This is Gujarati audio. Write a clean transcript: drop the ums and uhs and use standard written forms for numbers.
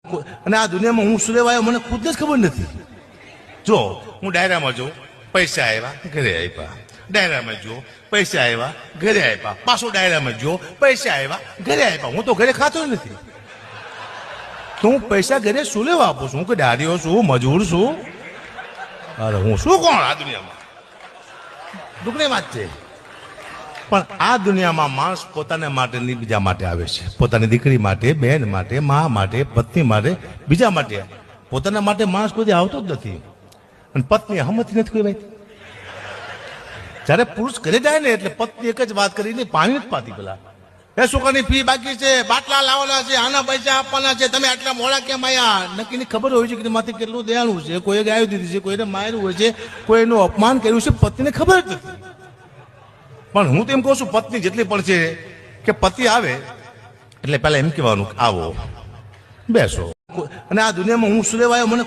અને આ દુનિયામાં હું શું લેવાયો મને ખુદ જ ખબર નથી. જો હું ડાયરામાં જોઉં, પૈસા આવ્યા ઘરે આપ્યા, ડાયરામાં જો પૈસા આવ્યા ઘરે આપ્યા, પાછો ડાયરામાં જો પૈસા આવ્યા ઘરે આપ્યા. હું તો ઘરે ખાતો નથી. તો હું પૈસા ઘરે શું લેવા આપું છું? કે દાડીઓ છું, મજૂર છું? અરે હું શું કોણ આ દુનિયામાં? દુઃખની વાત છે. પણ આ દુનિયામાં માણસ પોતાના માટે નહીં, બીજા માટે આવે છે. પોતાની દીકરી માટે, બહેન માટે, મા માટે, પત્ની માટે, બીજા માટે. પોતાના માટે માણસ કોઈ આવતો જ નથી. અને પત્ની હમતી નથી કોઈ ભાઈ. જયારે પુરુષ ઘરે જાય ને એટલે પત્ની એક જ વાત કરીને પાણી જ પાતી પેલા, એ છોકરાની ફી બાકી છે, બાટલા લાવવાના છે, આના પૈસા આપવાના છે, તમે આટલા મોડા કેમ આયા? નક્કીની ખબર હોય છે કે માથી કેટલું દયાળું છે, કોઈએ ગાયું દીધી છે, કોઈને માર્યું હોય છે, કોઈનું અપમાન કર્યું છે, પત્નીને ખબર જ નથી. પણ હું તો એમ કહું છું, પત્ની જેટલી પણ છે કે પતિ આવે એટલે પેલા એમ કહેવાનું આવો બેસો. અને આ દુનિયામાં હું શું લેવાયો મને